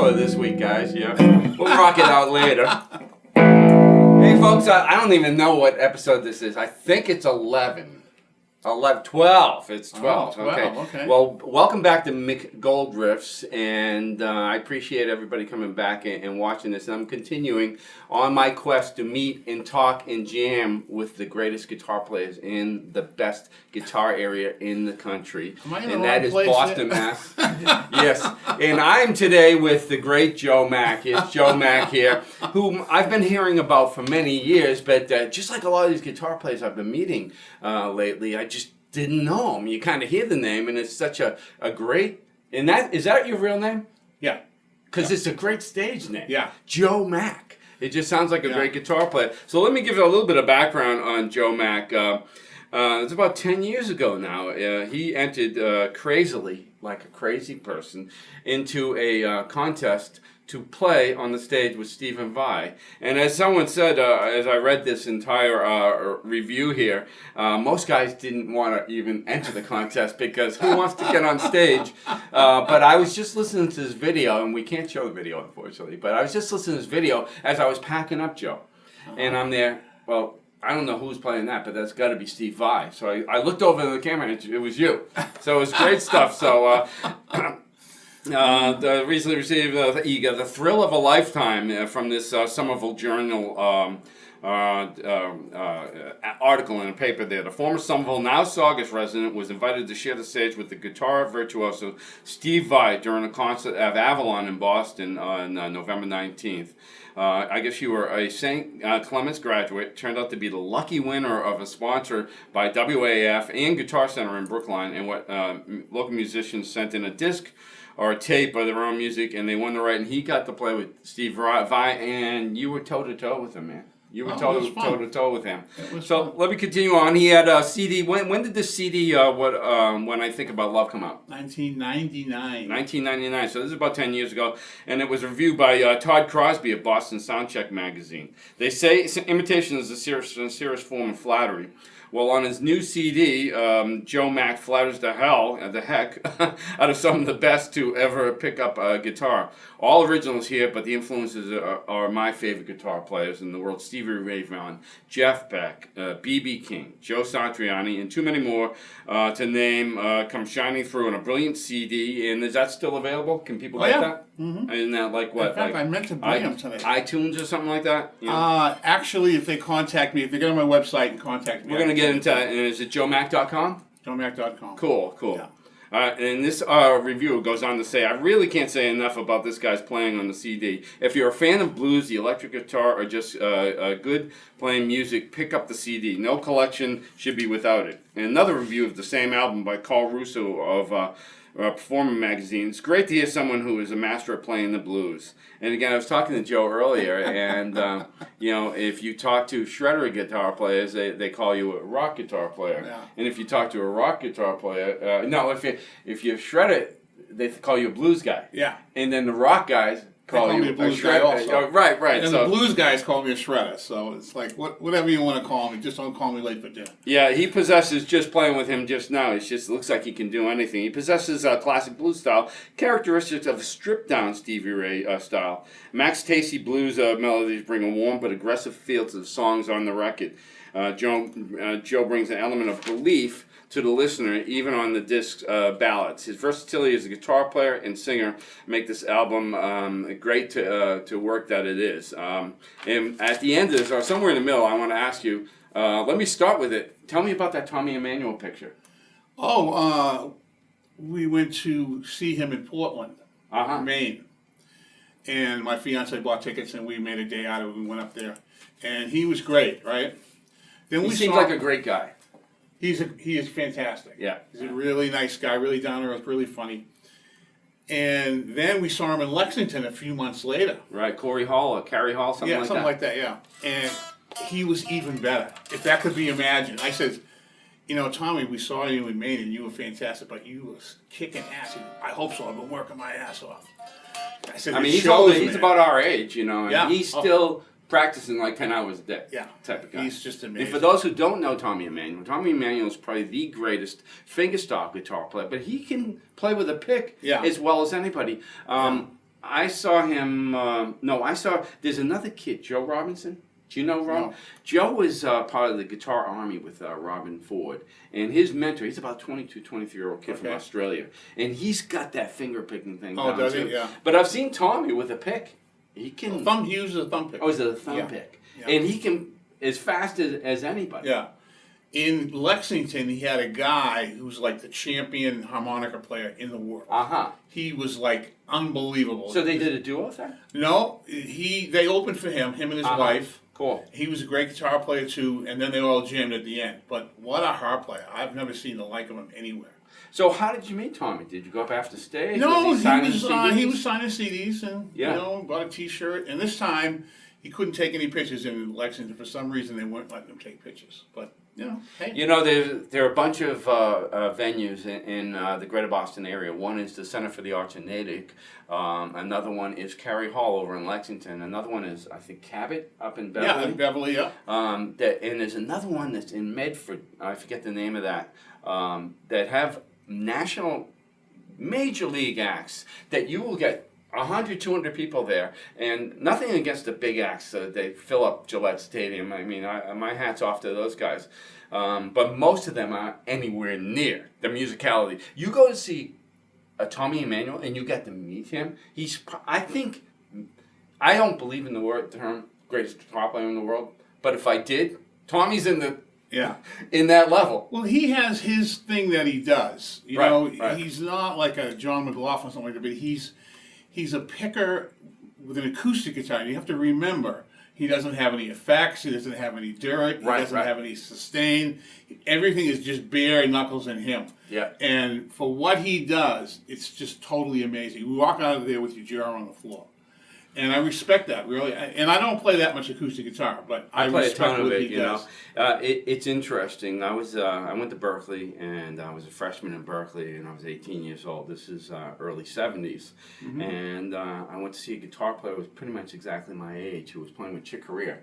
solo this week, guys. Yeah, we'll rock it out later. Hey, folks, I don't even know what episode this is. I think it's 11. 12. It's 12. Oh, 12. Okay. Well, welcome back to McGold-riffs, and I appreciate everybody coming back and watching this. And I'm continuing on my quest to meet and talk and jam with the greatest guitar players in the best guitar area in the country. Am I in the and wrong that is place Boston, yet? Mass. Yes. And I'm today with the great Joe Mack. It's Joe Mack here, whom I've been hearing about for many years, but just like a lot of these guitar players I've been meeting lately, I just didn't know him. You kind of hear the name, and it's such a great... And is that your real name? Yeah. Because it's a great stage name. Yeah. Joe Mack. It just sounds like a great guitar player. So let me give you a little bit of background on Joe Mack. It's about 10 years ago now. He entered crazily, like a crazy person, into a contest to play on the stage with Stephen Vai. And as someone said, as I read this entire review here, most guys didn't want to even enter the contest because who wants to get on stage? But I was just listening to this video, and we can't show the video, unfortunately, but I was just listening to this video as I was packing up, Joe. And I'm there, well, I don't know who's playing that, but that's got to be Steve Vai. So I looked over to the camera, and it was you. So it was great stuff. So... recently received the thrill of a lifetime from this Somerville Journal article in a paper there. The former Somerville, now Saugus resident, was invited to share the stage with the guitar virtuoso Steve Vai during a concert at Avalon in Boston on November 19th. I guess you were a St. Clements graduate, turned out to be the lucky winner of a sponsor by WAF and Guitar Center in Brookline, and what local musicians sent in a disc or a tape of their own music, and they won the right, and he got to play with Steve Vai, and you were toe-to-toe with him, man. You were toe-to-toe with him. So let me continue on. He had a CD. When did this CD, When I Think About Love, come out? 1999. 1999. So this is about 10 years ago. And it was reviewed by Todd Crosby of Boston Soundcheck magazine. They say imitation is the sincerest form of flattery. Well, on his new CD, Joe Mack flatters the heck out of some of the best to ever pick up a guitar. All originals here, but the influences are my favorite guitar players in the world: Stevie Ray Vaughan, Jeff Beck, B.B. King, Joe Satriani, and too many more to name come shining through on a brilliant CD. And is that still available? Can people get that? Mm-hmm. Isn't that like what? In fact, like I meant to bring them today. iTunes or something like that? Actually, if they contact me, if they get on my website and contact me, we're going to get into it. And is it joemack.com? joemack.com. Cool. Yeah. And this review goes on to say, I really can't say enough about this guy's playing on the CD. If you're a fan of blues, the electric guitar, or just good playing music, pick up the CD. No collection should be without it. And another review of the same album by Carl Russo of Performer magazine. It's great to hear someone who is a master at playing the blues. And again, I was talking to Joe earlier, and if you talk to shredder guitar players, they call you a rock guitar player. Yeah. And if you talk to a rock guitar player, if you shred it, they call you a blues guy. Yeah. And then the rock guys call you me a blues guy also. Right. And the blues guys call me a shredder, so it's like whatever you want to call me, just don't call me late for dinner. Yeah, he possesses, just playing with him just now, it looks like he can do anything. He possesses a classic blues style, characteristics of a stripped-down Stevie Ray style. Mack's tasty blues melodies bring a warm but aggressive feel to the songs on the record. Joe brings an element of belief to the listener, even on the disc's ballads. His versatility as a guitar player and singer make this album great to work that it is. And at the end of this, or somewhere in the middle, I want to ask you, let me start with it. Tell me about that Tommy Emmanuel picture. We went to see him in Portland, Maine. And my fiance bought tickets, and we made a day out of it. We went up there. And he was great, right? Then He seems like a great guy. He is fantastic. Yeah. He's a really nice guy, really down to earth, really funny. And then we saw him in Lexington a few months later. Right, Carrie Hall, something like that. Yeah. And he was even better, if that could be imagined. I said, Tommy, we saw you in Maine and you were fantastic, but you was kicking ass. I hope so. I've been working my ass off. I said, he's about our age, and he's still practicing like 10 hours a day. Yeah. Type of guy. He's just amazing. And for those who don't know Tommy Emmanuel is probably the greatest fingerstyle guitar player, but he can play with a pick as well as anybody. I saw him. No, I saw. There's another kid, Joe Robinson. Do you know Rob? No. Joe was part of the Guitar Army with Robin Ford. And his mentor, he's about 22, 23-year-old kid from Australia. And he's got that finger picking thing down does too. he? Yeah. But I've seen Tommy with a pick. He can. He uses a thumb pick. Oh, is it a thumb pick? Yeah. And he can as fast as anybody. Yeah. In Lexington, he had a guy who was like the champion harmonica player in the world. He was like unbelievable. So they did a duo thing? No, they opened for him and his wife. Cool. He was a great guitar player too, and then they all jammed at the end. But what a harp player! I've never seen the like of him anywhere. So how did you meet Tommy? Did you go up after stage? No, was he was signing CDs and bought a T-shirt. And this time he couldn't take any pictures in Lexington. For some reason, they weren't letting him take pictures. But hey. There are a bunch of venues in the Greater Boston area. One is the Center for the Arts in Natick. Another one is Cary Hall over in Lexington. Another one is, I think, Cabot up in Beverly. Yeah, in Beverly, yeah. And there's another one that's in Medford. I forget the name of that. That have national major league acts that you will get 100, 200 people there, and nothing against the big acts. They fill up Gillette Stadium. I mean, my hat's off to those guys. But most of them aren't anywhere near the musicality. You go to see a Tommy Emmanuel, and you get to meet him. I don't believe in the term greatest guitar player in the world, but if I did, Tommy's in that level. Well, he has his thing that he does. You know, he's not like a John McLaughlin or something like that, but he's a picker with an acoustic guitar. And you have to remember, he doesn't have any effects, he doesn't have any dirt, he doesn't have any sustain. Everything is just bare knuckles in him. Yeah. And for what he does, it's just totally amazing. You walk out of there with your jaw on the floor. And I respect that, really. And I don't play that much acoustic guitar, but I play respect a ton of what it, he does. It's interesting. I went to Berkeley, and I was a freshman in Berkeley, and I was 18 years old. This is early 70s. Mm-hmm. And I went to see a guitar player who was pretty much exactly my age, who was playing with Chick Corea.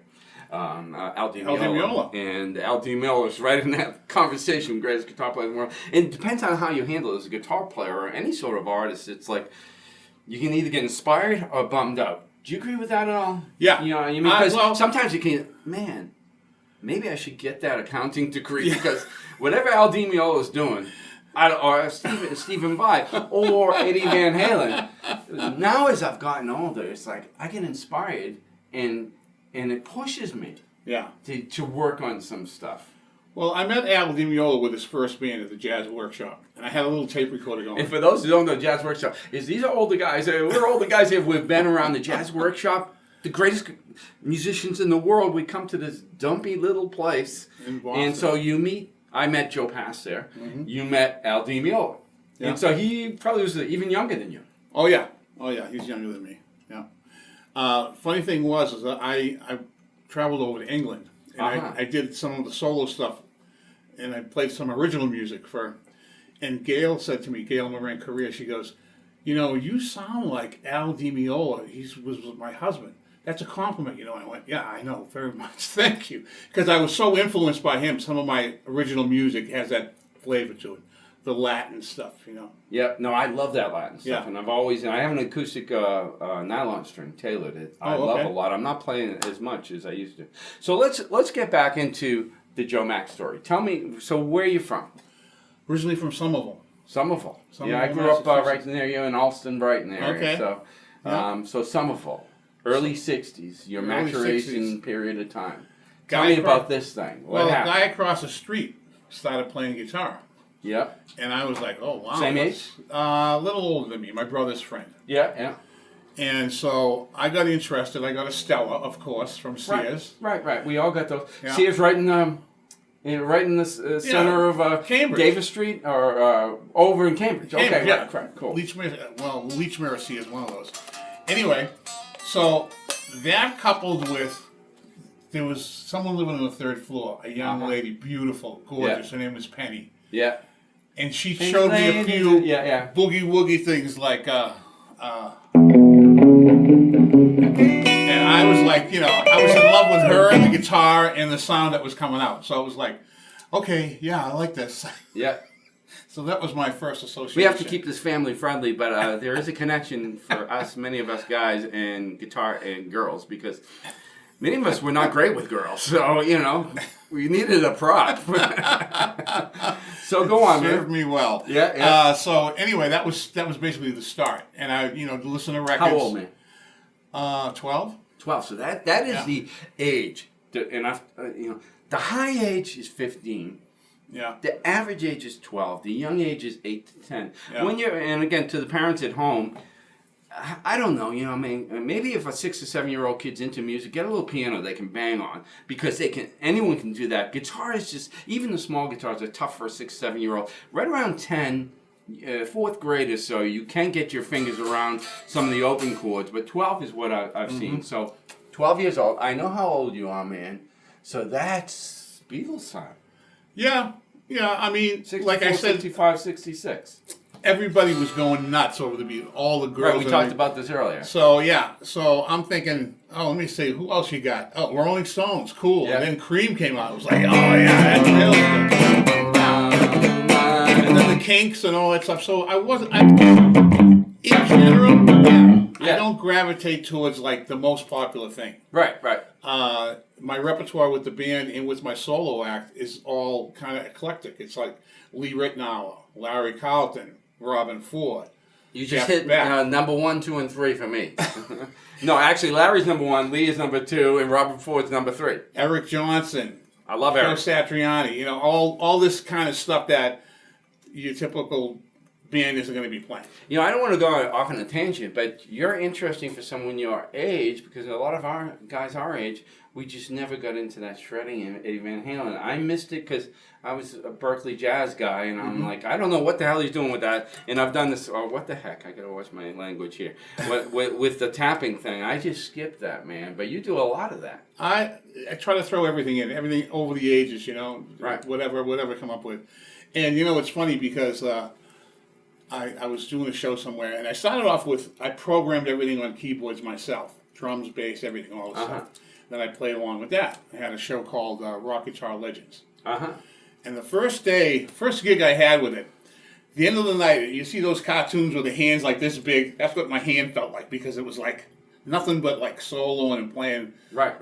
Al Di Meola. And Al Di Meola was right in that conversation with greatest guitar player in the world. And it depends on how you handle it as a guitar player or any sort of artist. It's like, you can either get inspired or bummed out. Do you agree with that at all? Yeah. You know what I mean? Because sometimes you can, man, maybe I should get that accounting degree because whatever Al Di Meola is doing, or Stephen Vai, or Eddie Van Halen, now as I've gotten older, it's like I get inspired and it pushes me to work on some stuff. Well, I met Al Di Meola with his first band at the Jazz Workshop, and I had a little tape recorder going. And for those who don't know, Jazz Workshop these are older guys. We're older guys here. We've been around the Jazz Workshop, the greatest musicians in the world. We come to this dumpy little place, in Boston. And so I met Joe Pass there. Mm-hmm. You met Al Di Meola, and so he probably was even younger than you. Oh yeah, he's younger than me. Yeah. Funny thing was that I traveled over to England. And I did some of the solo stuff, and I played some original music and Gail said to me, Gail Moran Korea, she goes, you sound like Al Di Meola. He was my husband. That's a compliment, And I went, yeah, I know, very much. Thank you. Because I was so influenced by him. Some of my original music has that flavor to it. The Latin stuff, Yeah, no, I love that Latin stuff, and I have an acoustic nylon string tailored. I love a lot. I'm not playing it as much as I used to. So let's get back into the Joe Mack story. Tell me, so where are you from? Originally from Somerville. Somerville. I grew up right near you in Alston, Brighton area. Okay. So Somerville, early '60s, your maturation period of time. Tell me about this thing. What happened? A guy across the street started playing guitar. Yep. And I was like, oh, wow. Same age? A little older than me, my brother's friend. Yeah. And so I got interested. I got a Stella, of course, from Sears. Right. We all got those. Yeah. Sears right in the center of Cambridge. Davis Street or over in Cambridge. Okay, yeah. Right, cool. Leechmere Sears, one of those. Anyway, so that coupled with, there was someone living on the third floor, a young lady, beautiful, gorgeous. Her name was Penny. Yeah. And she showed me a few boogie woogie things like, and I was like, I was in love with her and the guitar and the sound that was coming out. So I was like, okay, yeah, I like this. Yeah. So that was my first association. We have to keep this family friendly, but there is a connection for us, many of us guys, and guitar and girls, because many of us were not great with girls. So, you know, we needed a prop. So go on, man. Served me well. Yeah, yeah. So anyway, that was basically the start. And I, listen to records. How old, man? 12. 12. So that is the age. And the high age is 15. Yeah. The average age is 12. The young age is 8 to 10. Yeah. And again, to the parents at home, I don't know, I mean, maybe if a 6 or 7-year-old kid's into music, get a little piano they can bang on, because anyone can do that. Guitar is just, even the small guitars are tough for a 6 or 7-year-old. Right around 10, 4th grade or so, you can get your fingers around some of the open chords, but 12 is what I've seen. So 12 years old, I know how old you are, man. So that's Beatles time. Yeah, I mean, 64, like I said, 65, 66. everybody was going nuts over the Beatles. All the girls. Right, we talked about this earlier. So, yeah. So, I'm thinking, let me see, who else you got? Oh, Rolling Stones, cool. Yeah. And then Cream came out. I was like, oh, yeah, that's really good. And then the Kinks and all that stuff. So, in general, I don't gravitate towards, like, the most popular thing. Right. My repertoire with the band and with my solo act is all kind of eclectic. It's like Lee Ritenour, Larry Carlton, Robin Ford. You just Jeff hit Beck. number 1, 2, and 3 for me. No, actually, Larry's number 1, Lee is number 2, and Robert Ford's number 3. Eric Johnson. I love Joe Eric. Satriani. All this kind of stuff that your typical band isn't going to be playing. I don't want to go off on a tangent, but you're interesting for someone your age, because a lot of our guys our age, we just never got into that shredding and Eddie Van Halen. I missed it because I was a Berkeley jazz guy, and I'm like, I don't know what the hell he's doing with that. And I've done this, what the heck, I got to watch my language here. with the tapping thing, I just skipped that, man. But you do a lot of that. I try to throw everything everything over the ages, Right. whatever come up with. And it's funny because I was doing a show somewhere, and I started off with, I programmed everything on keyboards myself, drums, bass, everything, all this stuff. Then I played along with that. I had a show called Rock Guitar Legends. And the first gig I had with it, the end of the night, you see those cartoons with the hands like this big. That's what my hand felt like, because it was like nothing but like soloing and playing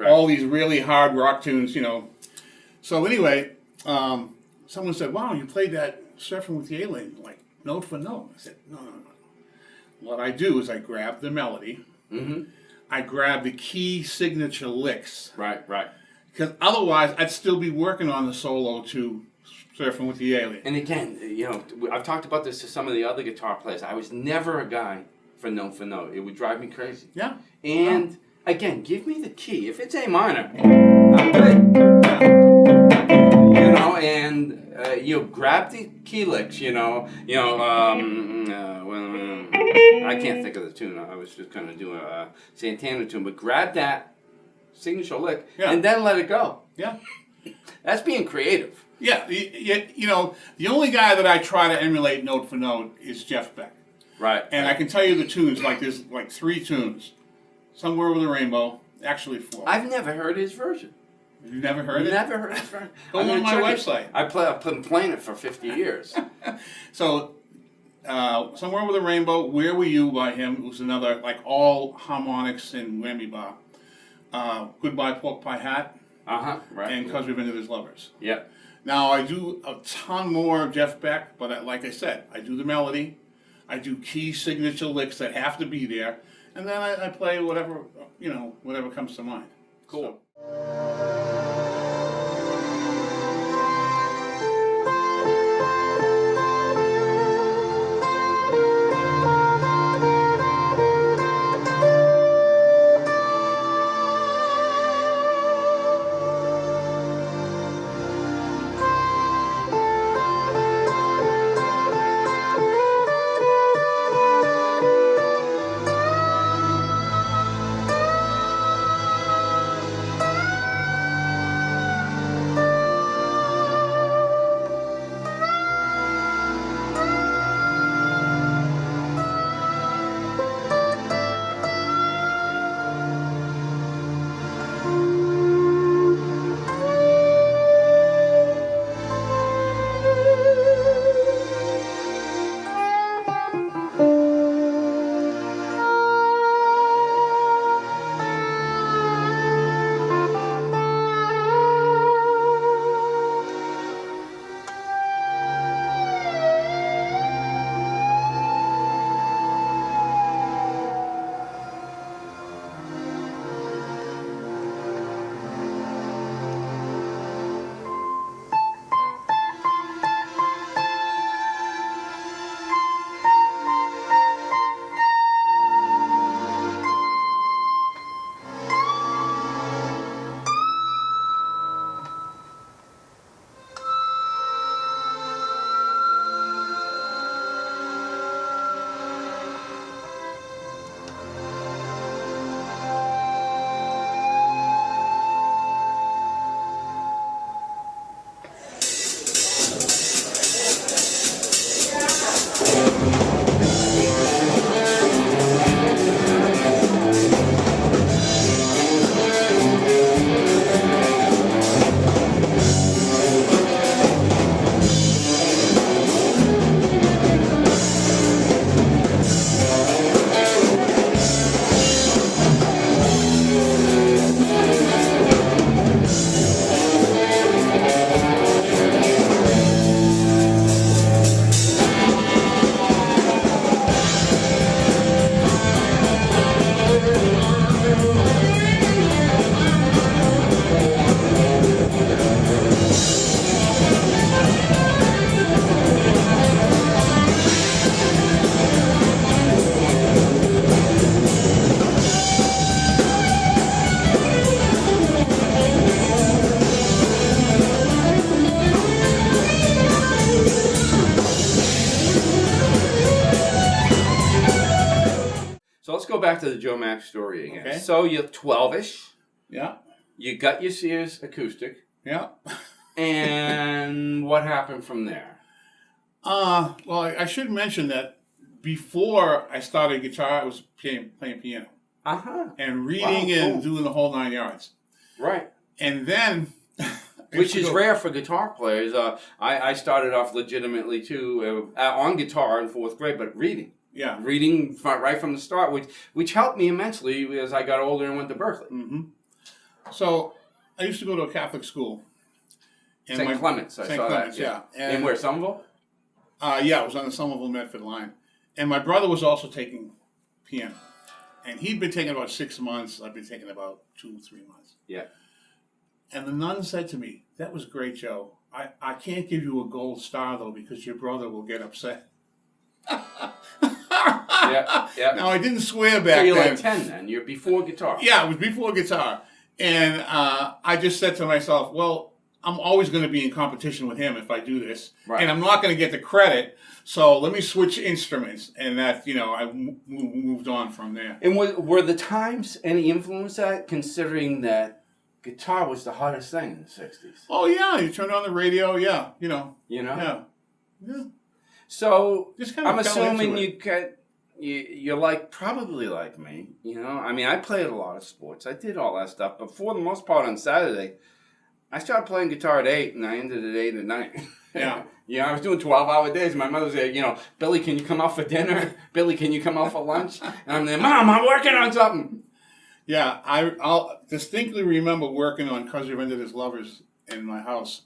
all these really hard rock tunes, So anyway, someone said, "Wow, you played that Surfing with the Alien like note for note." I said, "No. What I do is I grab the melody, I grab the key signature licks, Right. because otherwise I'd still be working on the solo to Surfing with the Alien." And again, I've talked about this to some of the other guitar players. I was never a guy for note. It would drive me crazy. Yeah. And again, give me the key. If it's A minor, I'm good. And you grab the key licks. I can't think of the tune. I was just kind of doing a Santana tune, but grab that signature lick and then let it go. Yeah. That's being creative. Yeah. The only guy that I try to emulate note for note is Jeff Beck. Right. And I can tell you the tunes, like there's like 3 tunes. Somewhere Over the Rainbow, actually 4. I've never heard his version. You've never heard it? Never heard his version. Go on my website. I've been playing it for 50 years. So, Somewhere Over the Rainbow, Where Were You by him was another, like all harmonics and whammy bar. Goodbye Pork Pie Hat. Right. And Cause We've Been His Lovers. Yep. Now, I do a ton more of Jeff Beck, but like I said, I do the melody, I do key signature licks that have to be there, and then I play whatever comes to mind. Cool. go back to the Joe Mack story again. Okay. So you're 12-ish. Yeah. You got your Sears acoustic. Yeah. And what happened from there? Well, I should mention that before I started guitar, I was playing piano. And reading and doing the whole 9 yards. Right. And then... Which is rare for guitar players. I started off legitimately, too, on guitar in 4th grade, but reading. Yeah. Reading right from the start, which helped me immensely as I got older and went to Berkeley. Mm-hmm. So, I used to go to a Catholic school. St. Clement's, I saw Clement's, that. Yeah. And where, Somerville? Yeah, it was on the Somerville-Medford line. And my brother was also taking piano. And he'd been taking about 6 months. I'd been taking about 2 or 3 months. Yeah. And the nun said to me, "That was great, Joe. I can't give you a gold star, though, because your brother will get upset." Yeah. Now, I didn't swear back so you're then. like 10 then. You're before guitar. Yeah, it was before guitar. And I just said to myself, well, I'm always going to be in competition with him if I do this. Right. And I'm not going to get the credit. So let me switch instruments. And that, I moved on from there. And were the times any influence that, considering that guitar was the hottest thing in the 60s? Oh, yeah. You turned on the radio. Yeah. Yeah. Yeah. So Just kind of I'm fell assuming into you're probably like me, I mean, I played a lot of sports. I did all that stuff, but for the most part on Saturday, I started playing guitar at 8 and I ended at 8 at night. Yeah. I was doing 12-hour days. My mother said, "Billy, can you come out for dinner? Billy, can you come out for lunch?" And I'm there, "Mom, I'm working on something." Yeah, I'll distinctly remember working on "'Cause You've Ended His Lovers" in my house.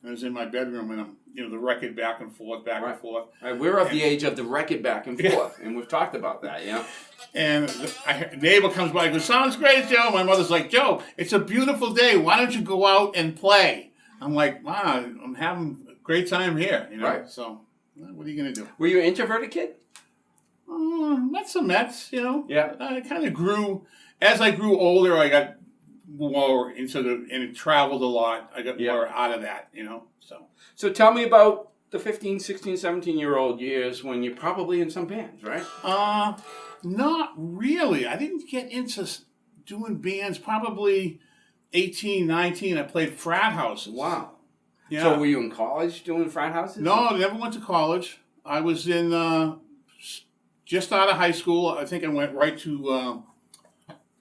And it was in my bedroom, and I'm, the record back and forth. Right, we're of the age of the record back and forth, and we've talked about that, And a neighbor comes by and goes, "Sounds great, Joe." My mother's like, "Joe, it's a beautiful day. Why don't you go out and play?" I'm like, "Wow, I'm having a great time here." Right. So, what are you going to do? Were you an introverted kid? Met some Mets, Yeah. I kind of grew, as I grew older, I got more and it traveled a lot. I got more out of that, So tell me about the 15, 16, 17-year-old years when you're probably in some bands, right? Not really. I didn't get into doing bands probably 18, 19. I played frat houses. Wow. Yeah. So were you in college doing frat houses? No, I never went to college. I was in just out of high school. I think I went right to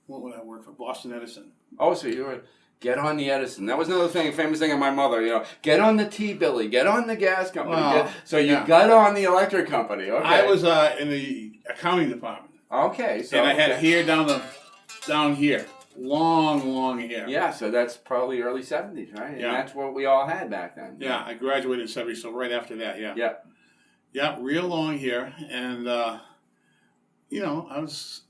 what would I work for? Boston Edison. Oh, so you were get on the Edison. That was another famous thing of my mother. Get on the T, Billy. Get on the gas company. So you got on the electric company. Okay. I was in the accounting department. Okay. So and I had hair down here, long hair. Yeah. So that's probably early 70s, right? And yeah. that's what we all had back then. Yeah. I graduated in 70, so right after that. Yeah. Yeah. Yeah. Real long hair, and I was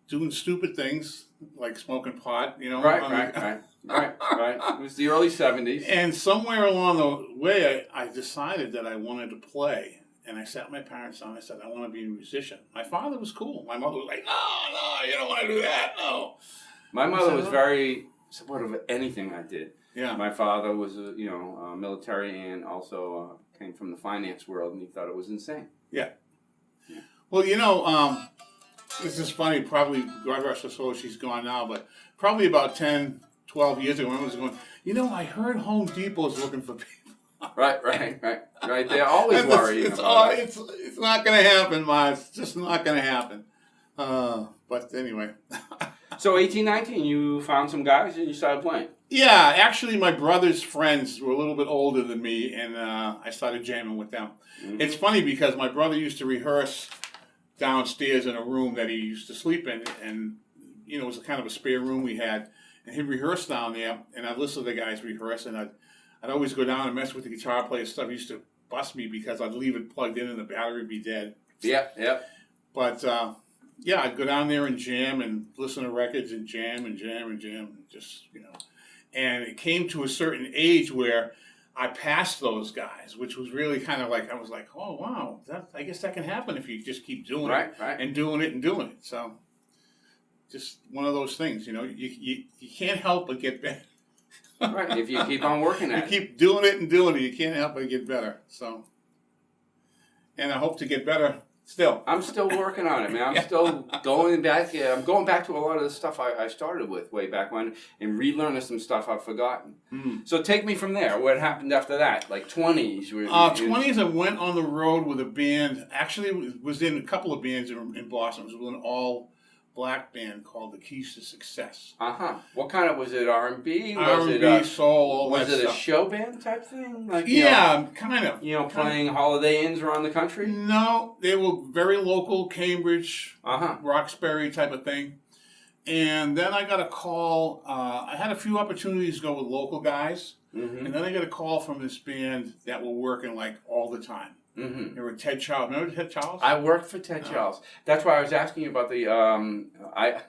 doing stupid things like smoking pot. Right. It was the early 70s. And somewhere along the way, I decided that I wanted to play. And I sat my parents down. I said, "I want to be a musician." My father was cool. My mother was like, "No, you don't want to do that. No." My mother was very supportive of anything I did. Yeah. My father was, military and also came from the finance world, and he thought it was insane. Yeah. Well, this is funny. Probably, God rest her soul, she's gone now. But probably about 10, 12 years ago, I was going, I heard Home Depot's looking for people. Right. They're always worrying about it. It's not going to happen, Ma. It's just not going to happen. But anyway. So 18, 19, you found some guys and you started playing. Yeah, actually, my brother's friends were a little bit older than me, and I started jamming with them. Mm-hmm. It's funny because my brother used to rehearse downstairs in a room that he used to sleep in, and it was kind of a spare room we had, and he'd rehearse down there, and I'd listen to the guys rehearse, and I'd always go down and mess with the guitar player stuff. He used to bust me because I'd leave it plugged in and the battery would be dead. Yeah. But I'd go down there and jam and listen to records and jam, just And it came to a certain age where I passed those guys, which was really kind of like, I was like, oh, wow, I guess that can happen if you just keep doing it. Right. And doing it. So just one of those things, you can't help but get better. Right, if you keep on working at it. You keep doing it, you can't help but get better. So, and I hope to get better Still. I'm still working on it, man. I'm still going back. Yeah, I'm going back to a lot of the stuff I started with way back when and relearning some stuff I've forgotten. So take me from there. What happened after that? Like 20s? 20s, I went on the road with a band. Actually, was in a couple of bands in Boston. It was with an all-black band called The Keys to Success. What kind of, was it R&B? R&B, soul, all that stuff. Was it a show band type thing? Like, kind of. Playing Holiday Inns around the country? No, they were very local, Cambridge, Roxbury type of thing. And then I got a call. I had a few opportunities to go with local guys. And then I got a call from this band that were working like all the time. They were Ted Charles. Remember Ted Charles? I worked for Ted Charles. That's why I was asking you about the I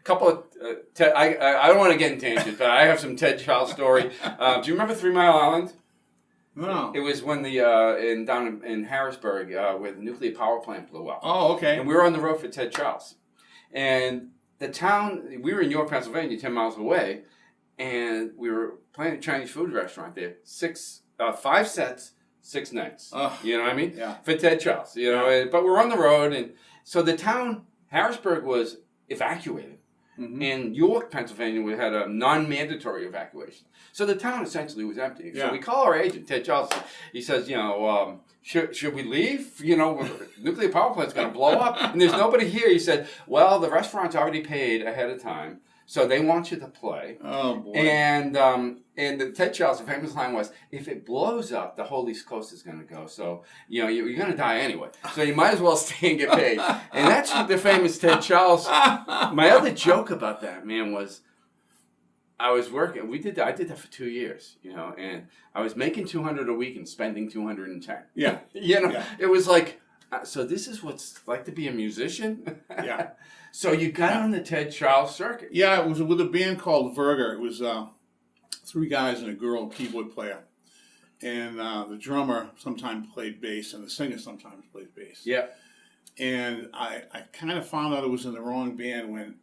don't want to get in tangent, but I have some Ted Charles story. Do you remember 3 Mile Island? No. It was when down in Harrisburg where the nuclear power plant blew up. Oh, okay. And we were on the road for Ted Charles, and the town, we were in York, Pennsylvania, 10 miles away, and we were playing a Chinese food restaurant there. 5 sets. 6 nights. You know what I mean? Yeah. For Ted Charles. But we're on the road, and so the town, Harrisburg, was evacuated. And York, Pennsylvania, we had a non-mandatory evacuation. So the town essentially was empty. So we call our agent, Ted Charles. He says, should we leave? Nuclear power plant's going to blow up, and there's nobody here. He said, well, the restaurant's already paid ahead of time, so they want you to play. Oh, boy. And the Ted Charles, the famous line was, if it blows up, the whole East Coast is going to go. So, you're going to die anyway. So you might as well stay and get paid. And that's the famous Ted Charles. My other joke about that, man, was I was working. I did that for 2 years, and I was making $200 a week and spending $210. Yeah. It was like, so this is what it's like to be a musician? Yeah. So you got on the Ted Charles circuit. Yeah, it was with a band called Verger. It was 3 guys and a girl keyboard player. And the drummer sometimes played bass, and the singer sometimes played bass. Yeah. And I kind of found out it was in the wrong band when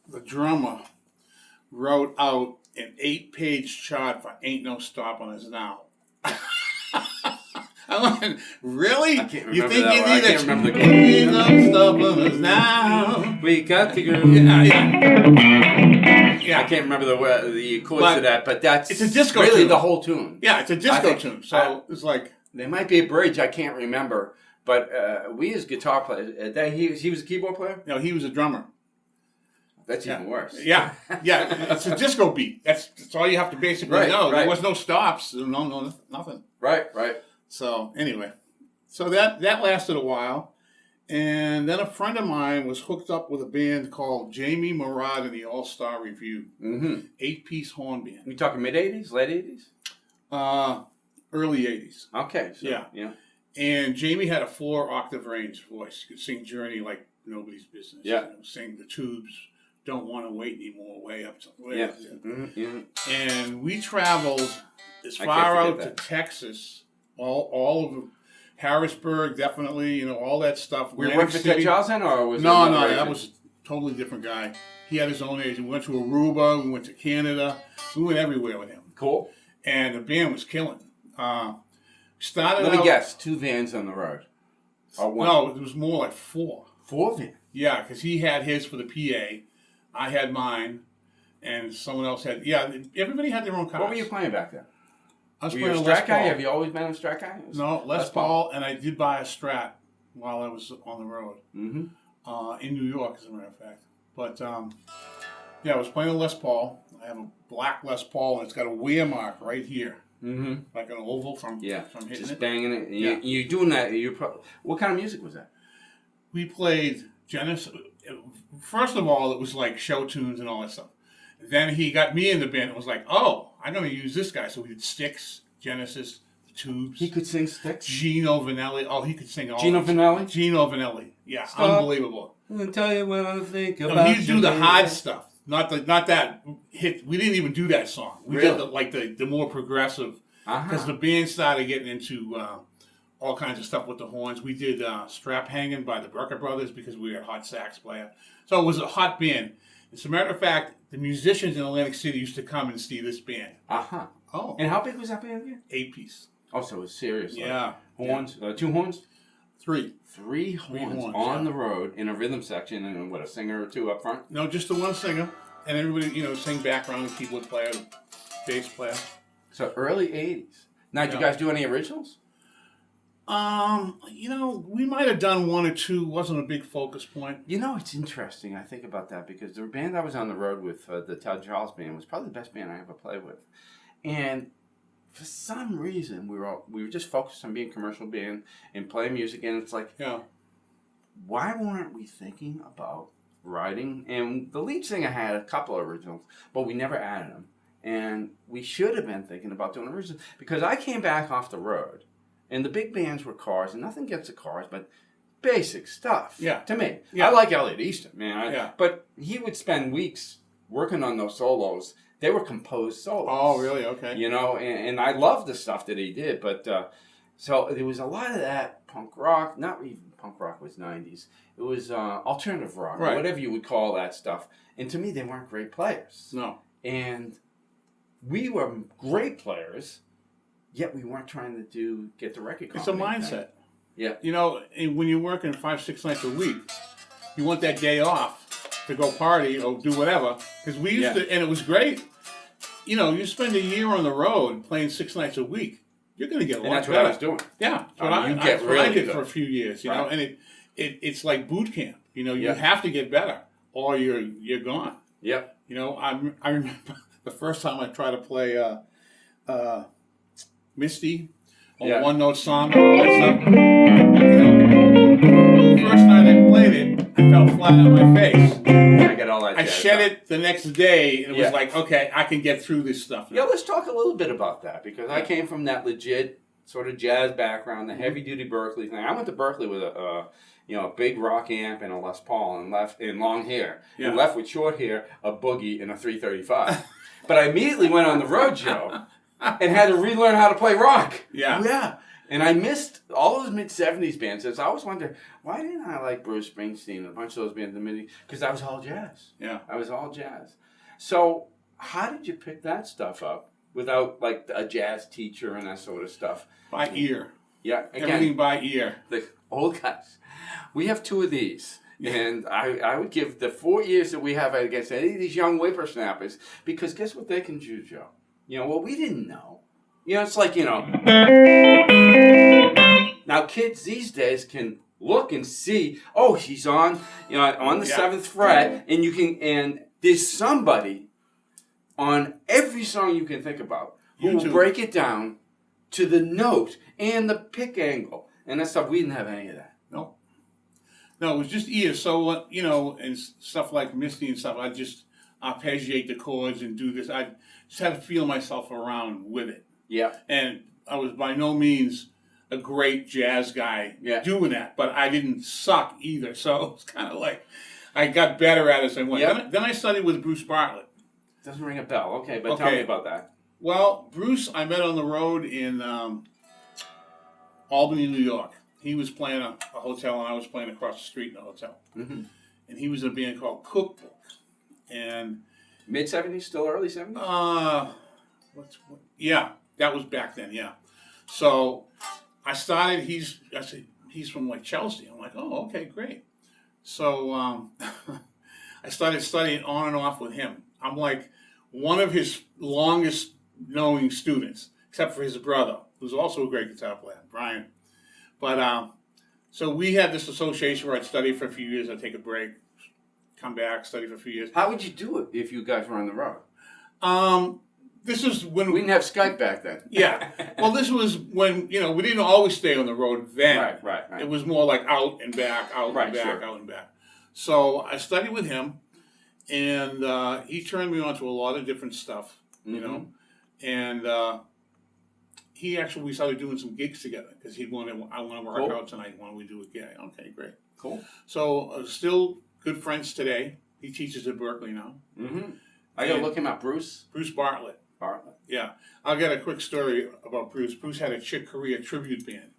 the drummer wrote out an 8-page chart for Ain't No Stopping Us Now. I'm like, really? I can't remember you think that you one. need I can't remember the Ain't No Stopping Us Now. We got to go. Yeah. I can't remember the chords of that, but it's a disco really tune. the whole tune. Yeah, it's a disco tune. So it's like, there might be a bridge I can't remember, but we as guitar players, he was a keyboard player. No, he was a drummer. That's even worse. Yeah, it's a disco beat. That's all you have to basically know. There was no stops, no nothing. Right. So anyway, that lasted a while, and then a friend of mine was hooked up with a band called Jamie Murad and the All Star Review, 8-piece horn band. You talking mid '80s, late '80s? Early '80s. Okay. So, yeah. And Jamie had a 4-octave range voice. He could sing Journey like nobody's business. Yeah. Sing the Tubes. Don't Want to Wait Anymore, way up. And we traveled as far out to Texas, all of Harrisburg, definitely, all that stuff. We worked for Ted Charles then, or was No, that was a totally different guy. He had his own agent. We went to Aruba, we went to Canada, we went everywhere with him. Cool. And the band was killing. Let me guess, 2 vans on the road. Or 1? No, it was more like 4. 4 vans? Yeah, because he had his for the PA. I had mine, and someone else had. Yeah, everybody had their own cars. What were you playing back then? I was were playing you a Les Strat guy? Paul. Have you always been a Strat guy? No, Les Paul, and I did buy a Strat while I was on the road in New York, as a matter of fact. But I was playing a Les Paul. I have a black Les Paul, and it's got a wear mark right here, like an oval from hitting just it. Banging it. You're doing that. What kind of music was that? We played Genesis. First of all, it was like show tunes and all that stuff. Then he got me in the band and was like, oh, I'm going to use this guy. So we did Styx, Genesis, the Tubes. He could sing Styx? Gino Vanelli. Oh, he could sing all Gino Vanelli? Gino Vanelli. Yeah, unbelievable. I'm going to tell you what I think about he'd do the hard stuff. Not that hit. We didn't even do that song. We did the more progressive. Because the band started getting into all kinds of stuff with the horns. We did Strap Hanging by the Brecker Brothers because we had a hot sax player. So it was a hot band. As a matter of fact, the musicians in Atlantic City used to come and see this band. Oh. And how big was that band again? 8-piece. Oh, so it was serious. Yeah. Horns? 2 horns? Three. Three horns on the road in a rhythm section, and what, a singer or two up front? No, just the one singer, and everybody, sing background, keyboard player, bass player. So early 80s. Now, did you guys do any originals? We might have done one or two. Wasn't a big focus point. It's interesting. I think about that because the band I was on the road with, the Todd Charles Band, was probably the best band I ever played with. And for some reason, we were just focused on being a commercial band and playing music. And it's like, why weren't we thinking about writing? And the lead singer had a couple of originals, but we never added them. And we should have been thinking about doing originals because I came back off the road. And the big bands were Cars, and nothing against the Cars, but basic stuff. Yeah. To me. Yeah. I like Elliot Easton, man. Yeah. But he would spend weeks working on those solos. They were composed solos. Oh, really? Okay. And I loved the stuff that he did. But so there was a lot of that punk rock. Not even punk rock was 90s. It was alternative rock, right. Whatever you would call that stuff. And to me, they weren't great players. No. And we were great players. Yet we weren't trying to get the record company. It's a mindset. Thing. Yeah. And when you're working 5-6 nights a week, you want that day off to go party or do whatever. Because we used to, and it was great. You spend a year on the road playing 6 nights a week, you're going to get a lot better. That's what I was doing. Yeah. That's what I did for a few years, right. And it's like boot camp. You have to get better or you're gone. Yeah. I remember the first time I tried to play Misty, or One Note Song, that stuff. The first night I played it, I fell flat on my face. I got all that. I shed it the next day, and it was like, okay, I can get through this stuff now. Yeah, let's talk a little bit about that because I came from that legit sort of jazz background, the heavy duty Berkeley thing. I went to Berkeley with a big rock amp and a Les Paul and left in long hair, and left with short hair, a boogie, and a 335. But I immediately went on the road, Joe. And had to relearn how to play rock. Yeah. Yeah. And I missed all those mid-70s bands. So I always wondered, why didn't I like Bruce Springsteen and a bunch of those bands in the mid? Because I was all jazz. Yeah. I was all jazz. So how did you pick that stuff up without like a jazz teacher and that sort of stuff? By ear. Yeah. Again, everything by ear. The old guys. We have two of these. And I would give the 4 years that we have against any of these young whippersnappers because guess what they can do, Joe? What we didn't know. It's like, now kids these days can look and see, oh, he's on, on the 7th fret, and there's somebody on every song you can think about who will break it down to the note and the pick angle. And that stuff, we didn't have any of that. No, it was just ear. So, and stuff like Misty and stuff, I just arpeggiate the chords and do this. I just had to feel myself around with it. Yeah. And I was by no means a great jazz guy doing that, but I didn't suck either. So it was kind of like I got better at it as I went. Yep. Then I studied with Bruce Bartlett. Doesn't ring a bell. Okay, but tell me about that. Well, Bruce, I met on the road in Albany, New York. He was playing a hotel, and I was playing across the street in a hotel. Mm-hmm. And he was in a band called Cookbook. And mid-70s, still early 70s? That was back then, yeah. So I started, he's from like Chelsea. I'm like, oh, okay, great. So I started studying on and off with him. I'm like one of his longest knowing students, except for his brother, who's also a great guitar player, Brian. But so we had this association where I'd study for a few years, I'd take a break, come back, study for a few years. How would you do it if you guys were on the road? This is when we didn't have Skype back then. Yeah. Well, this was when, we didn't always stay on the road then. Right. It was more like out and back, out and back. So I studied with him, and he turned me on to a lot of different stuff, and we started doing some gigs together because I want to work out tonight. Why don't we do a gig? Okay, great. Cool. So still good friends today. He teaches at Berkeley now. Mm-hmm. I got to look him up. Bruce Bartlett. Yeah. I'll get a quick story about Bruce. Bruce had a Chick Corea tribute band.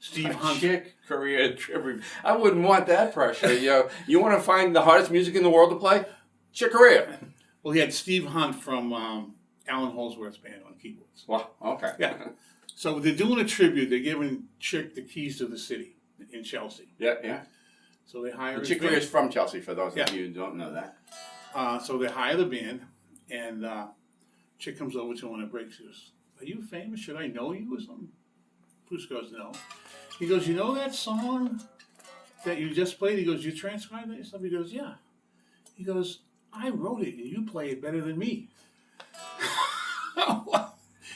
Steve Hunt. Chick Corea tribute. I wouldn't want that pressure. You want to find the hardest music in the world to play? Chick Corea. Well, he had Steve Hunt from Alan Holdsworth's band on keyboards. Wow. Okay. Yeah. So they're doing a tribute. They're giving Chick the keys to the city. in Chelsea. Yeah, yeah. So they hire The his chick band. is from Chelsea, for those Yeah. of you who don't know that. So they hire the band, and chick comes over to him on a break. She goes, "Are you famous? Should I know you or something?" Bruce goes, "No." He goes, "You know that song that you just played?" He goes, "You transcribed that yourself?" He goes, "Yeah." He goes, "I wrote it, and you play it better than me."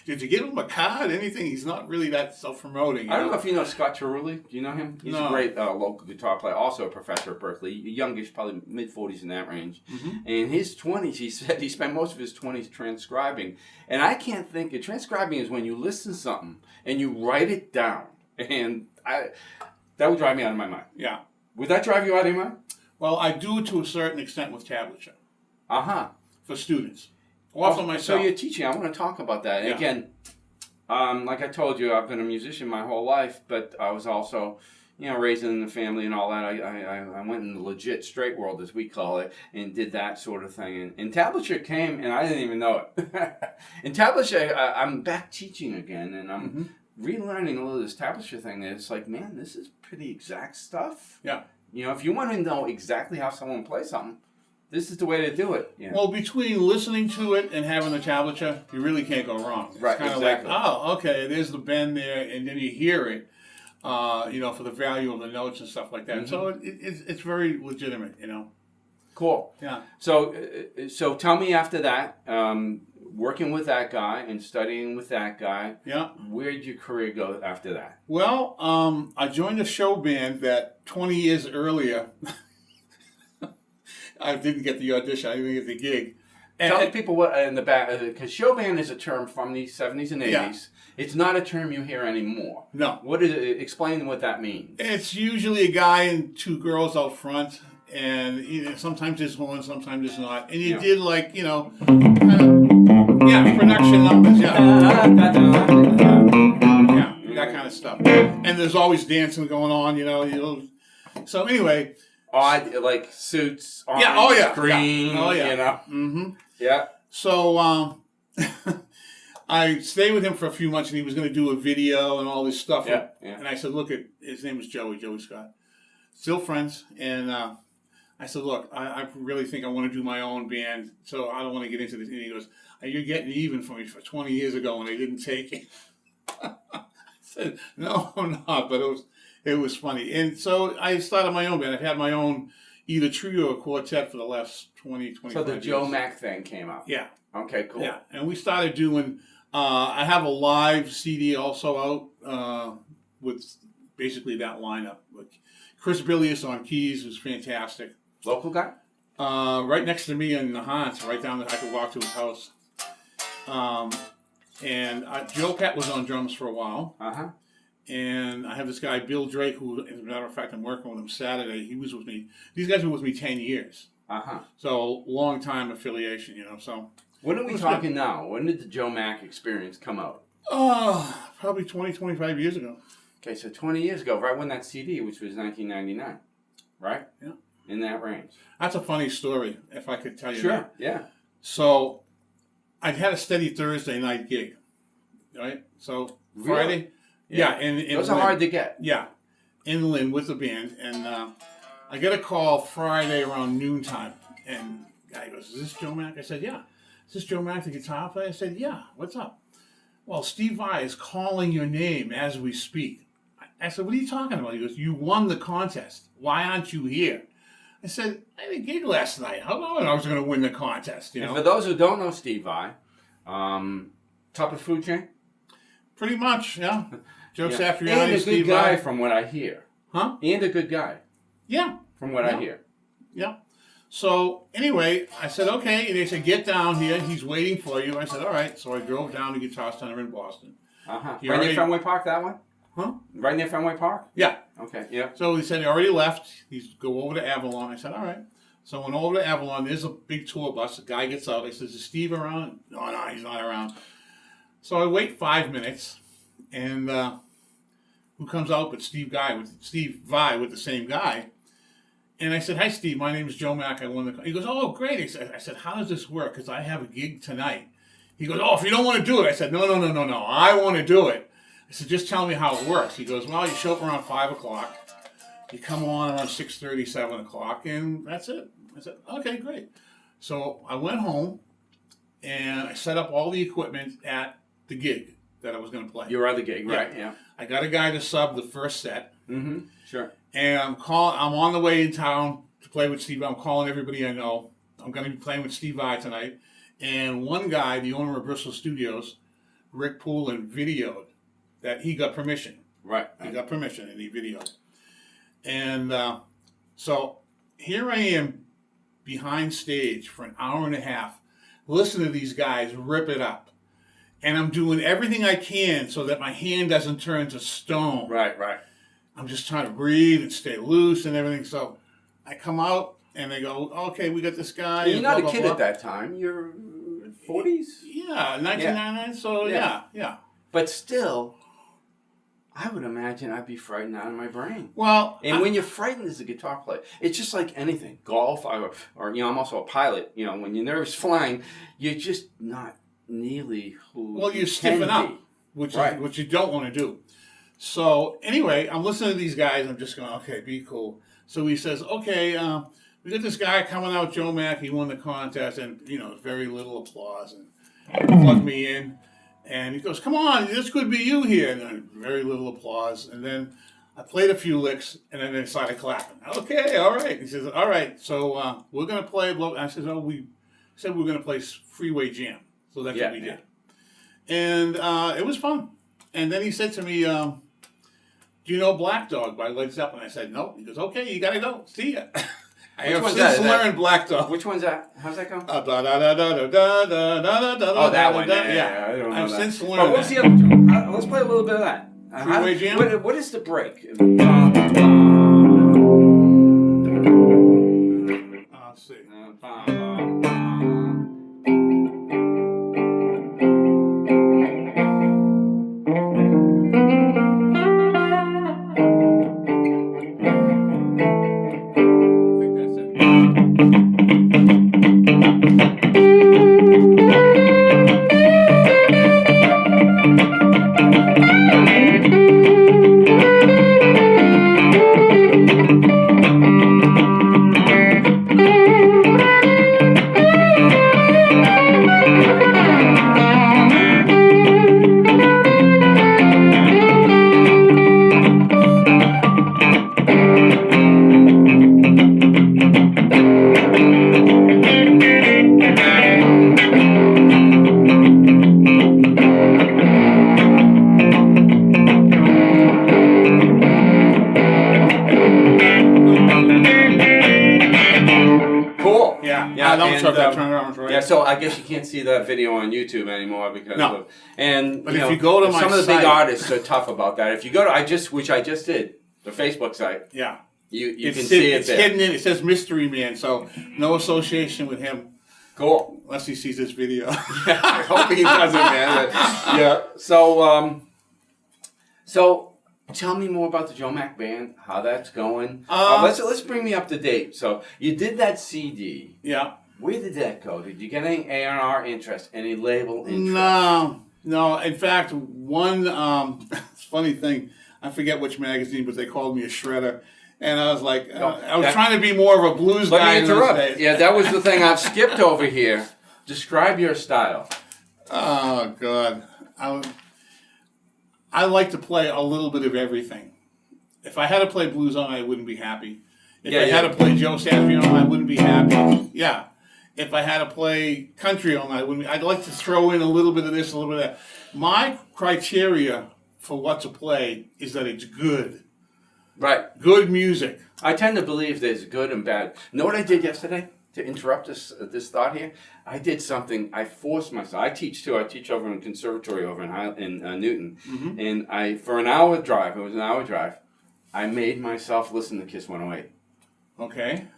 Did you give him a card? Anything? He's not really that self-promoting. I don't know if you know Scott Cerulli. Do you know him? He's No. a great local guitar player, also a professor at Berkeley. Youngish, probably mid-40s in that range. Mm-hmm. In his 20s, he said he spent most of his 20s transcribing. And I can't think of transcribing is when you listen to something and you write it down. And that would drive me out of my mind. Yeah. Would that drive you out of your mind? Well, I do it to a certain extent with tablature Uh-huh. for students. Or for myself. So you're teaching. I want to talk about that. And Yeah. again, like I told you, I've been a musician my whole life, but I was also, raised in the family and all that. I went in the legit straight world, as we call it, and did that sort of thing. And tablature came, and I didn't even know it. In tablature, I'm back teaching again, and I'm relearning a little of this tablature thing. And it's like, man, this is pretty exact stuff. Yeah. If you want to know exactly how someone plays something, this is the way to do it. Yeah. Well, between listening to it and having the tablature, you really can't go wrong. It's Right, kind of exactly. like, oh, okay, there's the bend there, and then you hear it, for the value of the notes and stuff like that. Mm-hmm. So it's very legitimate, Cool. Yeah. So tell me after that, working with that guy and studying with that guy, Yeah. where'd your career go after that? Well, I joined a show band that 20 years earlier, I didn't get the audition. I didn't get the gig. And Tell the people what in the back, because show band is a term from the 70s and 80s. Yeah. It's not a term you hear anymore. No. What is it? Explain what that means. It's usually a guy and two girls out front, and sometimes there's one, sometimes there's not. And you did kind of, production numbers, yeah, that kind of stuff. And there's always dancing going on, So anyway. Odd, like suits, orange, green, Mm-hmm. Yeah. So I stayed with him for a few months, and he was going to do a video and all this stuff. Yeah. And I said, look, his name is Joey Scott. Still friends. And I said, look, I really think I want to do my own band, so I don't want to get into this. And he goes, you're getting even for me for 20 years ago when I didn't take it. I said, no, I'm not, but it was funny. And so I started my own band. I've had my own either trio or quartet for the last 20, 25 years. So the Joe Mack thing came up. Yeah. Okay, cool. Yeah, and we started doing, I have a live CD also out with basically that lineup. Like Chris Billius on keys was fantastic. Local guy? Right next to me in the Hans, right down there, I could walk to his house. And Joe Pat was on drums for a while. Uh-huh. And I have this guy, Bill Drake, who, as a matter of fact, I'm working with him Saturday. He was with me. These guys were with me 10 years. Uh-huh. So, long time affiliation, so. When are we talking now? When did the Joe Mack experience come out? Probably 20, 25 years ago. Okay, so 20 years ago, right when that CD, which was 1999, right? Yeah. In that range. That's a funny story, if I could tell you Sure, that. yeah. So, I'd had a steady Thursday night gig, right? So, Really? Friday. Yeah. In Those are hard to get. Yeah. In Lynn with the band. And I get a call Friday around noontime. And the guy goes, is this Joe Mack? I said, yeah. Is this Joe Mack, the guitar player? I said, yeah. What's up? Well, Steve Vai is calling your name as we speak. I said, what are you talking about? He goes, you won the contest. Why aren't you here? I said, I had a gig last night. How about I was going to win the contest? And for those who don't know Steve Vai, top of food chain? Pretty much, yeah. Joe Satriani, And a good Steve guy Vai. from what I hear. Huh? And a good guy Yeah. from what I hear. Yeah. So, anyway, I said, okay. And they said, get down here. He's waiting for you. I said, all right. So I drove down to Guitar Center in Boston. Uh-huh. He Right already- near Fenway Park, that one? Huh? Right near Fenway Park? Yeah. Okay, yeah. So he said he already left. He's go over to Avalon. I said, all right. So I went over to Avalon. There's a big tour bus. The guy gets out. I says, is Steve around? No, he's not around. So I wait 5 minutes. And who comes out but Steve Vai with the same guy. And I said, hi, Steve. My name is Joe Mack. I won the... He goes, oh, great. I said, how does this work? Because I have a gig tonight. He goes, oh, if you don't want to do it. I said, no. I want to do it. I said, just tell me how it works. He goes, well, you show up around 5 o'clock. You come on around 6:30, 7 o'clock, and that's it. I said, okay, great. So I went home, and I set up all the equipment at the gig that I was going to play. You're at the gig, right? Yeah. I got a guy to sub the first set. Mm-hmm. Sure. And I'm on the way in town to play with Steve. I'm calling everybody I know. I'm going to be playing with Steve I tonight. And one guy, the owner of Bristol Studios, Rick Poulin, videoed that he got permission. Right. He got permission and he videoed. And so here I am behind stage for an hour and a half, listening to these guys rip it up. And I'm doing everything I can so that my hand doesn't turn to stone. Right, right. I'm just trying to breathe and stay loose and everything. So I come out and they go, okay, we got this guy. And you're not a kid at that time. You're 40s? Yeah, 1999. So yeah. But still, I would imagine I'd be frightened out of my brain. Well, and when you're frightened as a guitar player, it's just like anything. Golf, or I'm also a pilot. When you're nervous flying, you're just not nearly who. Well, you're stiffing up, which you don't want to do. So anyway, I'm listening to these guys. And I'm just going, okay, be cool. So he says, okay, we got this guy coming out, Joe Mack. He won the contest, and very little applause. And plugged me in, and he goes, "Come on, this could be you here." And then very little applause. And then I played a few licks, and then they started clapping. Okay, all right. He says, "All right, so we're gonna play." I said, "Oh, we said we were gonna play Freeway Jam." So that's what we did, and it was fun. And then he said to me, "Do you know Black Dog by Led Zeppelin?" I said, "No." He goes, "Okay, you gotta go. See ya." I have since learned Black Dog. Which one's that? How's that go? Oh, that one. Yeah. I don't know I've that. since learned. What's the other one? Let's play a little bit of that. Freeway Jam? What is the break? Let's see. So I guess you can't see that video on YouTube anymore because of, but if you go to my some of the site, big artists are tough about that. If you go to which I just did, the Facebook site. Yeah. You can see it it's there. Hidden in it says Mystery Man, so no association with him. Cool. Unless he sees this video. Yeah, I hope he doesn't, man. Yeah. So tell me more about the Joe Mack Band, how that's going. Let's bring me up to date. So you did that CD. Yeah. Where did that go? Did you get any A&R interest, any label interest? No. In fact, one funny thing, I forget which magazine, but they called me a shredder. And I was like, I was trying to be more of a blues guy. Let me interrupt. Yeah, that was the thing I've skipped over here. Describe your style. Oh, God. I like to play a little bit of everything. If I had to play blues on, I wouldn't be happy. If I had to play Joe Satriani on, I wouldn't be happy. Yeah. If I had to play country on, I'd like to throw in a little bit of this, a little bit of that. My criteria for what to play is that it's good. Right. Good music. I tend to believe there's good and bad. Know what I did yesterday to interrupt this thought here? I did something. I forced myself. I teach too. I teach over in conservatory over in Newton. Mm-hmm. And for an hour drive, it was an hour drive, I made myself listen to Kiss 108. Okay.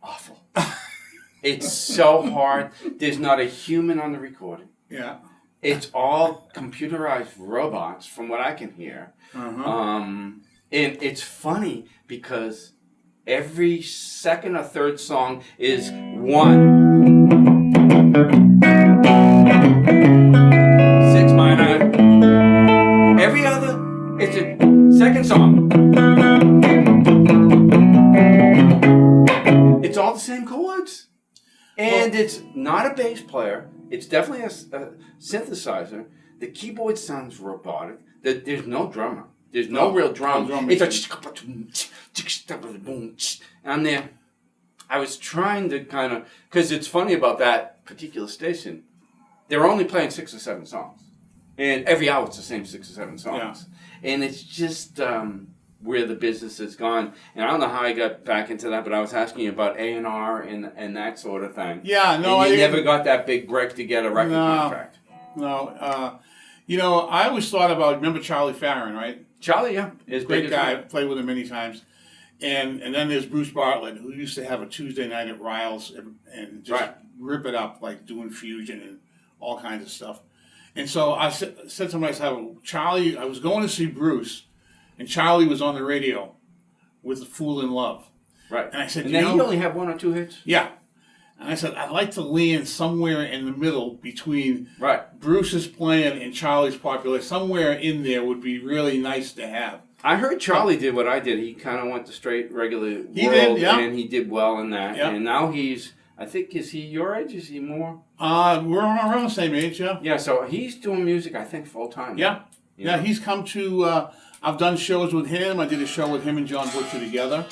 Awful. It's so hard. There's not a human on the recording. Yeah. It's all computerized robots from what I can hear. Uh-huh. And it's funny because every second or third song is one. 6 minor. Every other, it's a second song. the same chords. And it's not a bass player. It's definitely a synthesizer. The keyboard sounds robotic. There's no drummer. There's no real drum. It's a boom. And I'm there. I was trying to kind of, because it's funny about that particular station. They're only playing 6 or 7 songs, and every hour it's the same 6 or 7 songs. Yeah. And it's just where the business has gone. And I don't know how I got back into that, but I was asking you about A&R and that sort of thing. Yeah, no, and you never got that big break to get a record contract. No, I always thought about, remember Charlie Farron, right? Charlie, yeah, is great guy. Played with him many times. And then there's Bruce Bartlett, who used to have a Tuesday night at Riles and just rip it up, like doing fusion and all kinds of stuff. And so I said to myself, Charlie, I was going to see Bruce, and Charlie was on the radio with "Fool in Love." Right. And I said, and then he only had 1 or 2 hits? Yeah. And I said, I'd like to land somewhere in the middle between Bruce's playing and Charlie's popularity. Somewhere in there would be really nice to have. I heard Charlie did what I did. He kind of went the straight, regular world, and he did well in that. Yeah. And now he's, I think, is he your age? Is he more? We're around the same age, yeah. Yeah, so he's doing music, I think, full time. Yeah. Yeah, he's come to, I've done shows with him. I did a show with him and John Butcher together.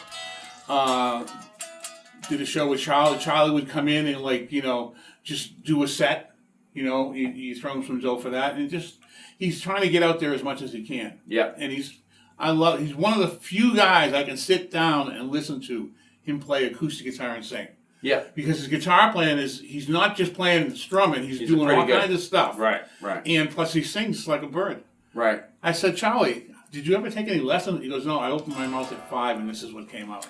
Did a show with Charlie. Charlie would come in and, just do a set. You throw him some dough for that. And he's trying to get out there as much as he can. Yeah. And he's one of the few guys I can sit down and listen to him play acoustic guitar and sing. Yeah. Because his guitar playing he's not just playing strumming, he's doing all kinds of stuff. Right. And plus he sings like a bird. Right. I said, Charlie, did you ever take any lessons? He goes, no, I opened my mouth at 5 and this is what came out.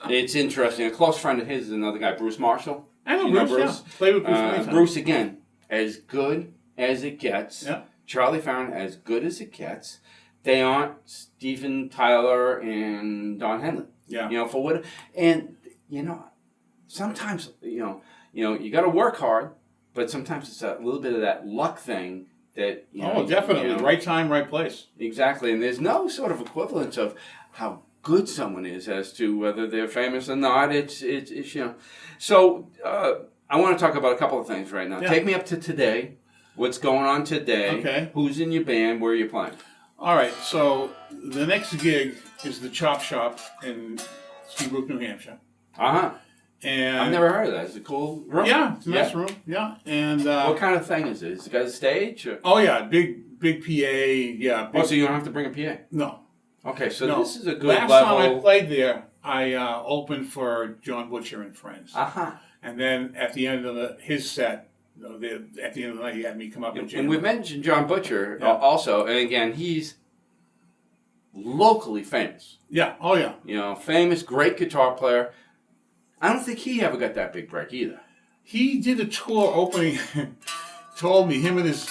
It's interesting. A close friend of his is another guy, Bruce Marshall. I know Bruce. Yeah. Played with Bruce. Bruce, again, as good as it gets. Yeah. Charlie Farron, as good as it gets. They aren't Steven Tyler and Don Henley. Yeah. For what? And sometimes you got to work hard, but sometimes it's a little bit of that luck thing that. Definitely right time, right place. Exactly, and there's no sort of equivalence of how good someone is as to whether they're famous or not. It's So I want to talk about a couple of things right now. Yeah. Take me up to today. What's going on today? Okay. Who's in your band? Where are you playing? All right. So the next gig is the Chop Shop in Seabrook, New Hampshire. And I've never heard of that. It's a cool room. Yeah, it's a nice room. Yeah. And what kind of thing is it? Is it got a stage? Or? Oh yeah, big PA. Yeah. So you don't have to bring a PA? No. Okay, so this is a good level. Last time I played there, I opened for John Butcher and Friends. And then at the end of his set, at the end of the night, he had me come up and jam. And we've mentioned John Butcher also, and again, he's locally famous. Yeah, oh yeah. Famous, great guitar player. I don't think he ever got that big break either. He did a tour opening, told me him and his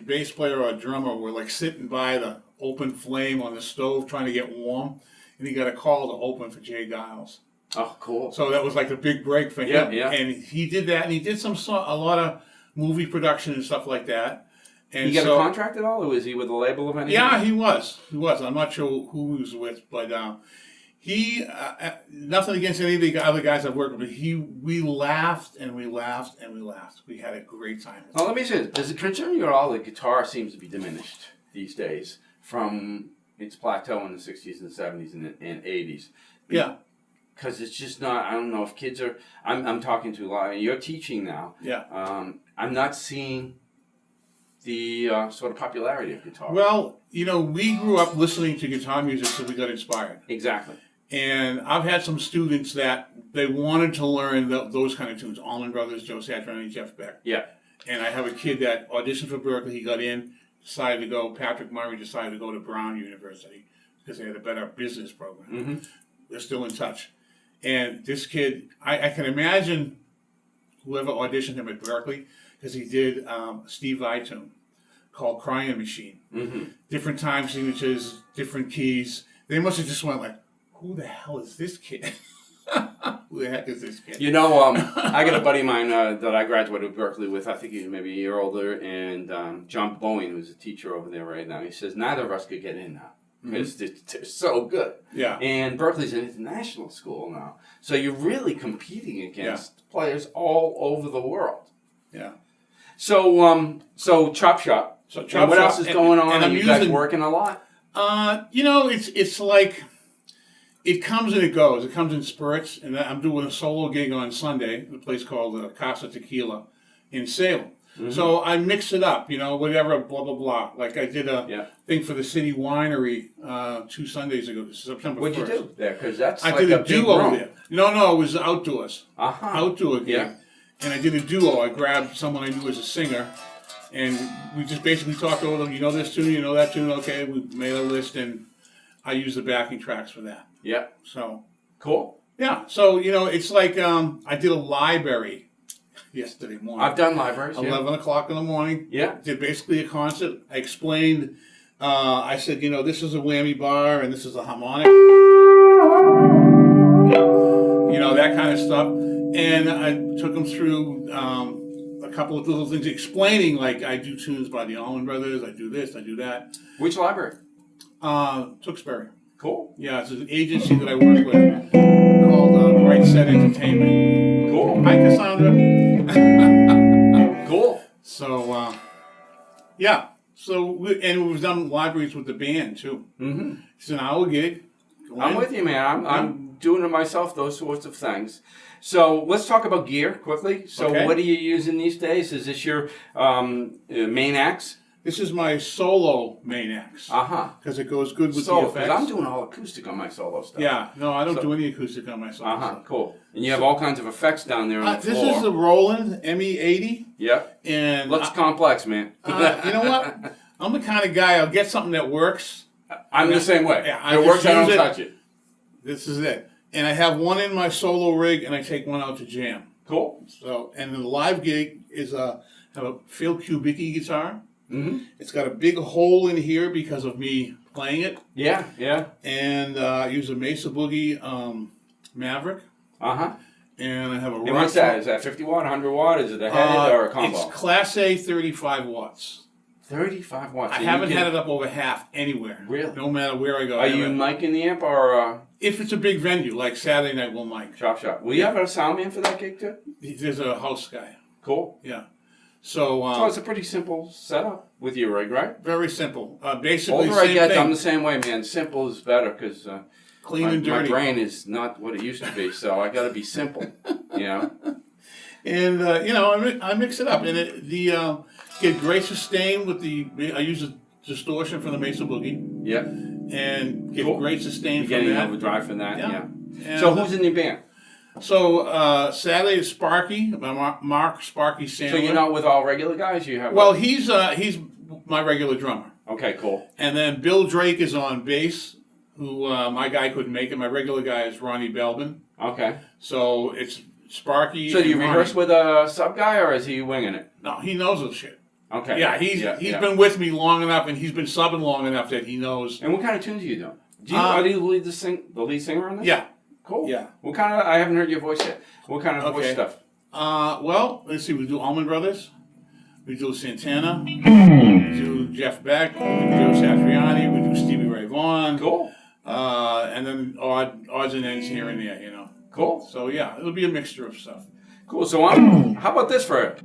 bass player or drummer were sitting by the open flame on the stove trying to get warm, and he got a call to open for Jay Giles. Oh, cool. So that was like a big break for him. Yeah. And he did that, and he did a lot of movie production and stuff like that. And he got a contract at all, or was he with a label of any? Yeah, he was. I'm not sure who he was with, but he, nothing against any of the other guys I've worked with, but we laughed and we laughed and we laughed. We had a great time. Well, let me say this. Does it concern you at all that guitar seems to be diminished these days from its plateau in the 60s and 70s and 80s? Yeah. Because it's just not, I don't know if kids are, I'm talking to a lot, you're teaching now. Yeah. I'm not seeing the sort of popularity of guitar. Well, we grew up listening to guitar music so we got inspired. Exactly. And I've had some students that they wanted to learn those kind of tunes. Allman Brothers, Joe Satriani, Jeff Beck. Yeah. And I have a kid that auditioned for Berkeley. He got in, decided to go. Patrick Murray decided to go to Brown University because they had a better business program. Mm-hmm. They're still in touch. And this kid, I can imagine whoever auditioned him at Berkeley, because he did Steve Vai tune called Crying Machine. Mm-hmm. Different time signatures, different keys. They must have just went who the hell is this kid? Who the heck is this kid? I got a buddy of mine that I graduated Berkeley with. I think he's maybe a year older, and John Bowen, who's a teacher over there right now. He says neither of us could get in now. It's so good. Yeah. And Berkeley's an international school now. So you're really competing against players all over the world. Yeah. So Chop Shop. So Chop and what Shop, else is going on? and Are I'm you guys using- working a lot? It's like it comes and it goes. It comes in spurts, and I'm doing a solo gig on Sunday at a place called Casa Tequila in Salem. Mm-hmm. So I mix it up, whatever, blah, blah, blah. Like I did a thing for the City Winery 2 Sundays ago, September 1st. What'd you do there? Because that's I like did a big duo room. there. No, it was outdoors. Outdoor gig. Yeah. And I did a duo. I grabbed someone I knew as a singer, and we just basically talked over them. You know this tune, you know that tune, okay. We made a list, and I used the backing tracks for that. Yeah. So. Cool. Yeah. So, it's like I did a library yesterday morning. I've done libraries. 11 o'clock in the morning. Yeah. Did basically a concert. I explained, I said, this is a whammy bar and this is a harmonic. That kind of stuff. And I took them through a couple of little things explaining, like I do tunes by the Allman Brothers, I do this, I do that. Which library? Tewksbury. Cool. Yeah, it's an agency that I work with called Bright Set Entertainment. Cool. Hi, Cassandra. Cool. So, So, we've done libraries with the band, too. Mm-hmm. It's an hour gig. I'm with you, man. I'm doing it myself, those sorts of things. So let's talk about gear quickly. So what are you using these days? Is this your main axe? This is my solo main axe. Because it goes good with the effects. Because I'm doing all acoustic on my solo stuff. Yeah, no, I don't do any acoustic on my solo stuff. Cool. And you have all kinds of effects down there on the floor. This is the Roland ME80. Yeah. And looks complex, man. You know what? I'm the kind of guy, I'll get something that works. I'm the same way. Yeah, it works, I don't touch it. This is it. And I have one in my solo rig, and I take one out to jam. Cool. So, and the live gig is have a Phil Kubicki guitar. Mm-hmm. It's got a big hole in here because of me playing it. Yeah, yeah. And I use a Mesa Boogie Maverick. And I have a. And what's that? Is that 50 watt, 100 watt? Is it a headed or a combo? It's Class A 35 watts. 35 watts. I haven't had it up over half anywhere. Really? No matter where I go. Are you micing the amp or? If it's a big venue, like Saturday night, we'll mic. Chop Shop. Will you have a sound man for that gig too? There's a house guy. Cool. Yeah. So it's a pretty simple setup with your rig, right? Very simple. Basically, older I get, I'm the same way, man. Simple is better because clean and dirty. My brain is not what it used to be, so I got to be simple. And I mix it up, and get great sustain with I use a distortion from the Mesa Boogie. Yeah. And get great sustain from that. Getting overdrive from that. Yeah. And so who's in your band? So Saturday is Sparky, Mark Sparky Sandler. So you're not with all regular guys? You have. Well, he's my regular drummer. Okay, cool. And then Bill Drake is on bass, who my guy couldn't make it. My regular guy is Ronnie Belbin. Okay. So it's Sparky. So do you rehearse with a sub guy, or is he winging it? No, he knows the shit. Okay. Yeah, he's been with me long enough, and he's been subbing long enough that he knows. And what kind of tunes are you doing? Are you the lead singer on this? Yeah. Cool. Yeah. What kind of? I haven't heard your voice yet. What kind of voice stuff? Well, let's see. We do Allman Brothers. We do Santana. We do Jeff Beck. We do Joe Satriani. We do Stevie Ray Vaughan. Cool. And then odds and ends here and there, Cool. So yeah, it'll be a mixture of stuff. Cool. So how about this for it?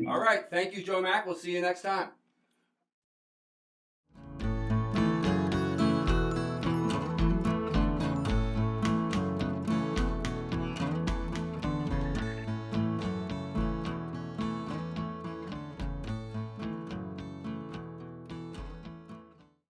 All right. Thank you, Joe Mack. We'll see you next time.